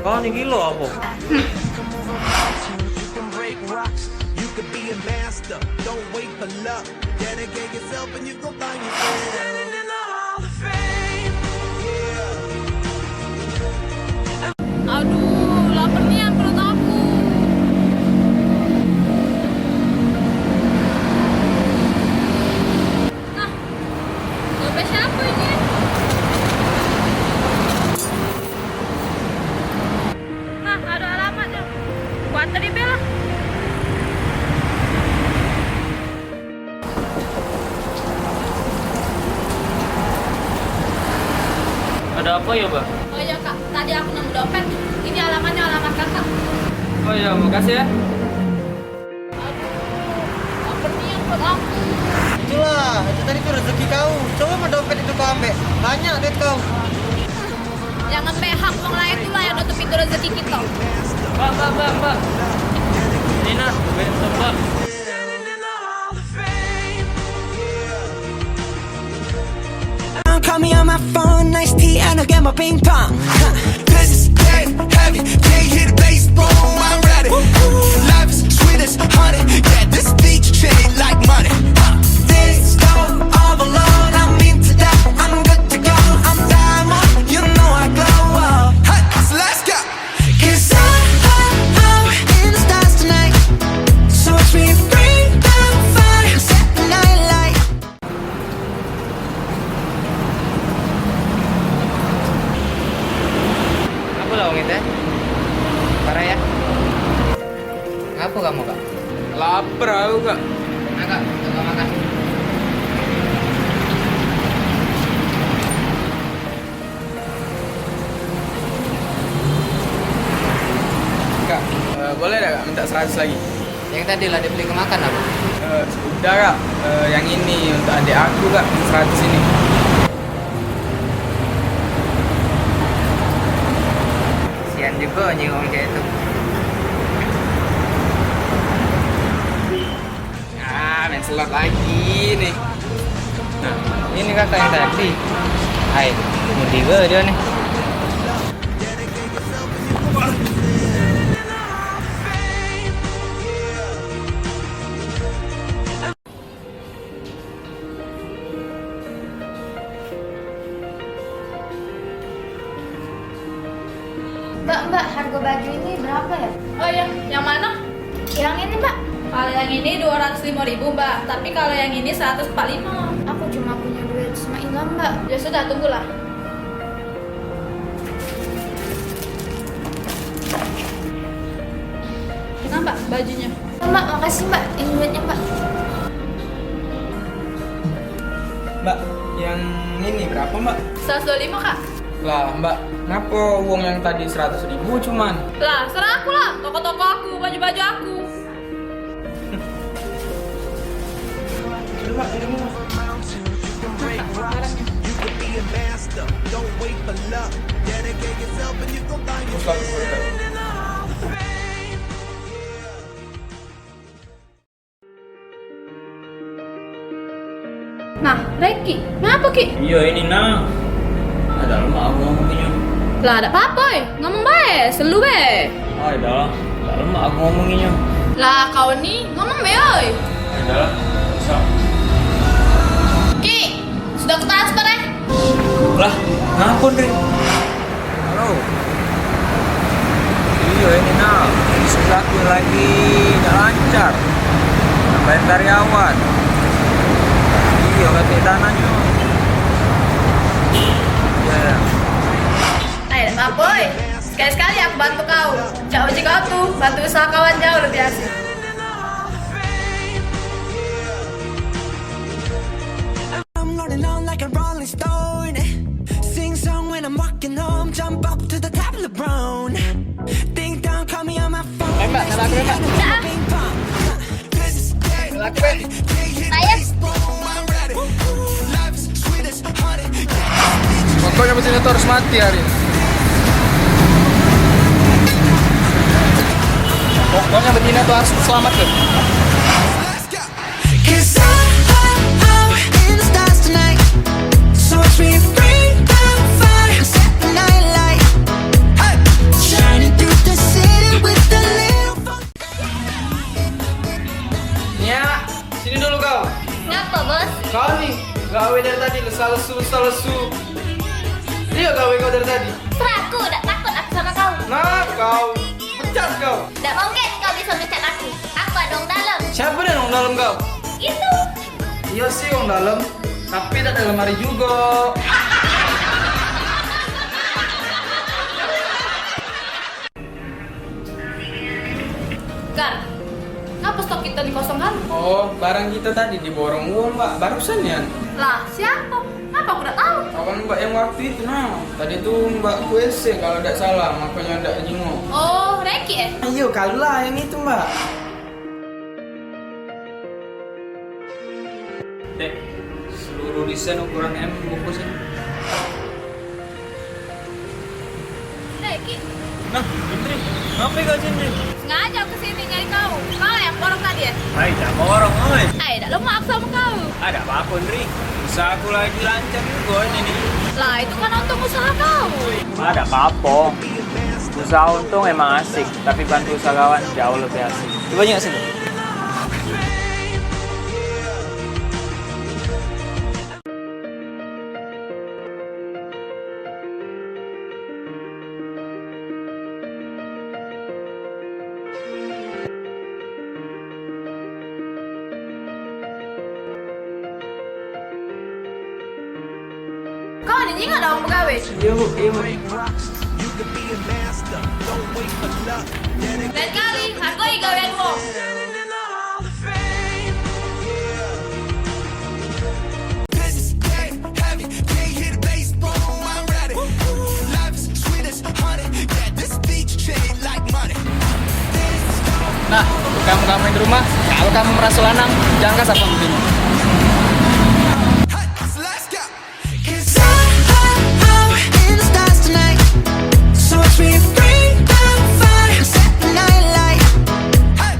Kau nih gila apa? Aduh, lapar nih yang perut aku. Nah, dompet siapa ini? Nah, ada alamatnya. Buat tadi bel. Ada apa ya, Mbak? Oh iya kak, tadi aku nemu dompet. Ini alamatnya alamat kakak. Oh ya, makasih ya. Aduh, lapar nih yang perut aku. Itulah, itu tadi tuh rezeki kau. Coba mau dompet itu kau ambil. Banyak duit kau. Jangan behak orang lain tuh lah yang nutup pintu rezeki kita. Mbak. Ini nah, bentuk, Mbak. Call me on my phone, nice tea, and I'll get my ping pong. This is dead heavy, can't hit the bass, boom, I'm ready. Life is sweet as honey, yeah, this beach chain like money. This go all alone, I'm into that, I'm good to go. I'm diamond, you know I glow up. Hey, so let's go. 'Cause I'm in the stars tonight, so watch me bring the fire, set the night light. Apa lah itu? Parah ya? Ngapa kamu kak? Lapar aku, Kak. Nah kak, coba makan. Kak, boleh gak minta 100 lagi? Yang tadi lah dibeli ke makan apa? Udah, Kak. Yang ini untuk adik aku, Kak. 100 ini. Kasian juga nyinggung kayak itu. Main slot lagi nih. Nah, ini kakak yang tadi. Hai, mudi gue dia nih. Mbak, harga baju ini berapa ya? Oh iya, yang mana? Yang ini mbak, Kalau yang ini 205.000 mbak, tapi kalau yang ini 145. aku cuma punya duit sama Ilham mbak. Ya sudah, tunggulah. Nah mbak, bajunya. Mbak, makasih mbak, ini duitnya mbak. Mbak, yang ini berapa, Mbak? 125 kak. Lah, Mbak, kenapa uang yang tadi 100.000 cuman? Lah, serah aku lah. Toko-toko aku, baju-baju aku. Mbak, ini Mbak. Nah, Reki, ngapa Ki? Iya ini nak. Ada lama aku ngomonginnya. Lah, ada apa ngomong bae, selu be. Ada lama aku ngomonginnya. Lah, kau nih ngomong be oi. Ada bisa. Ki, sudah ke transfer ya? Lah, ngapun deh. Halo. Iya ini nak. Sebelahku lagi nggak lancar. Nambahin karyawan. Iya katanya tanahnya. Ya. Ayo, apa boy? Sekali-sekali aku bantu kau. Jauh kau tuh, bantu usaha kawan jauh lebih asik. I'm rolling on like a rolling stone. Sing song when I'm walking home. Jump up to the top of the brown. Ding dong, call me on my phone. Mbak, salah aku mbak. Pokoknya mesin itu harus mati hari ini. Pokoknya betina tuh harus selamat tuh. Cause I'm in the stars tonight. So watch me bring the fire, set the night light. Hey, shine Kau nih, gawe dari tadi, lesu. Iya gawe kau dari tadi. Terus aku udah takut aku sama kau. Nah, kau pecat kau. Tidak mungkin kau bisa mecat aku. Aku ada orang dalam. Siapa dan orang dalam kau? Itu. Iya sih orang dalam, tapi tak dalam hari juga. Gan, ngapa stok kita dikosongkan? Oh, barang kita tadi diborong uang mbak, barusan ya. Lah, siapa? Ngapa aku udah tahu? Kawan mbak yang waktu itu nah, tadi tuh mbak WC kalau tidak salah, makanya tidak jenguk. Oh, Reki ya? Ayo kalau lah yang itu mbak. Dek, seluruh desain ukuran M bungkusnya. Reki, Nah, Indri, ngapain kau Indri? sengaja aku kesini nyari kau. Kau yang borong tadi ya? Hai, tak borong, oi. Tidak lemah aku sama kau. Ada apa-apa, Indri? Usaha aku lagi lancar juga ini. Lah, itu kan untung usaha kau. Ada apa-apa. Usaha untung emang asik, tapi bantu usaha kawan jauh lebih asik. Coba nyok sini. Kau ada nggak ada orang pegawai? Iya bu. Lain kali, hargai gawean wong. Business dead heavy, can't hit a baseball. I'm ready. Life is sweet as honey. Yeah, this beach shade like money. Nah, kamu di rumah, kalau kamu merasa lanang, jangan kasar sama begini. So let's go. 'Cause I'm in the stars tonight. So watch me bring the fire, set the night light. Hey.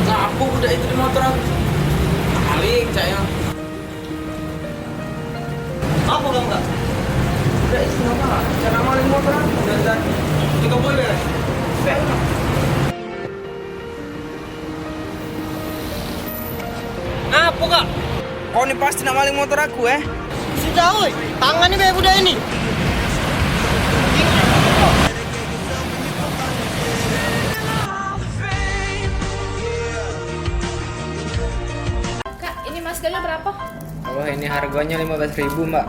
Nah, aku udah itu di motor aku. Balik, caya. Apa kamu enggak? Udah itu apa? Cara maling motor aku udah tadi. Kita boleh beres. Apa kak? Kau nih pasti nak maling motor aku Sudah, woi. Tangan ini budak ini. Kak, ini maskernya berapa? Wah ini harganya 15.000 mbak.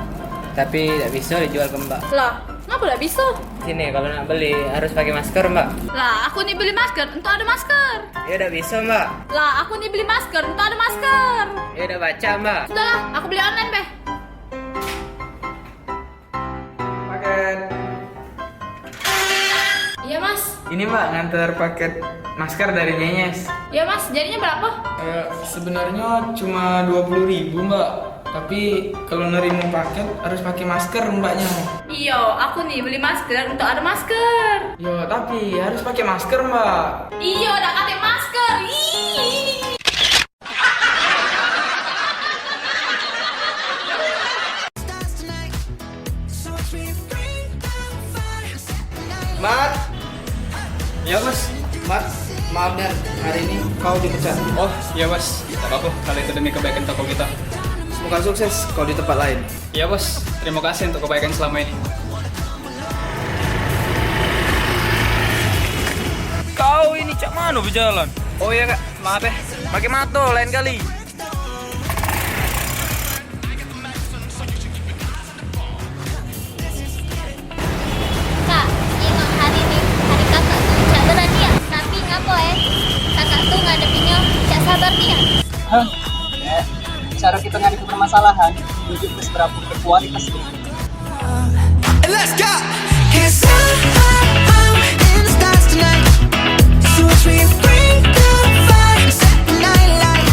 Tapi tidak bisa dijual ke mbak. Lah, ngapa udah bisa? Sini kalau nak beli harus pakai masker mbak. Lah, aku nih beli masker, untuk ada masker. Ya udah bisa mbak. Lah, aku nih beli masker, untuk ada masker. Ya udah baca mbak. Sudahlah, aku beli online, Beh. paket. Iya, Mas. Ini mbak nganter paket masker dari Nyenyes. Iya, Mas. Jadinya berapa? Sebenarnya cuma 20.000 mbak. Tapi kalau nerima paket harus pakai masker mbaknya. Iya, aku nih beli masker untuk ada masker. Yo, tapi harus pakai masker mbak. Iya, udah pakai masker. Ih. Stars tonight. So watch me bring the fire, set the night light. Mat, Ya bos. Mat, maaf dan hari ini kau dipecat. Oh iya bos. Tak apa-apa kalau itu demi kebaikan toko kita. Semoga sukses kau di tempat lain. Iya bos. Terima kasih untuk kebaikan selama ini. Kau ini cak mana berjalan? Oh iya kak, maaf ya. Pakai mato lain kali. Kak, ingat hari ini hari kakak tuh cak berani ya. Tapi ngapa kakak tuh ngadepinnya cak sabar nih ya. Cara kita ngadepi permasalahan tunjuk seberapa berkualitas kita. And let's go. 'Cause I'm in the stars tonight. So watch me bring the fire, set the night light.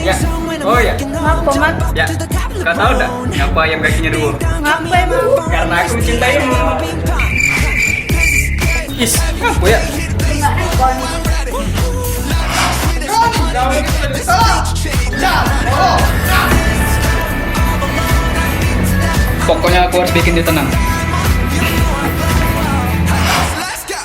Ya. Oh ya. Ngapa, Mat? Ya. Kau tahu enggak ngapa ayam kakinya dua? Ngapa emang? Karena aku mencintaimu. Is, apa ya? Pokoknya aku harus bikin dia tenang. Let's go.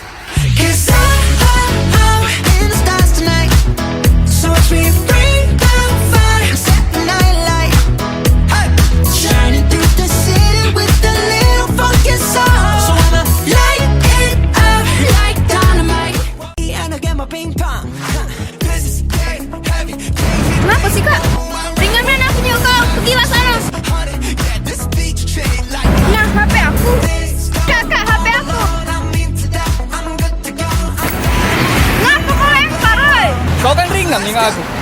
Ini nggak aku.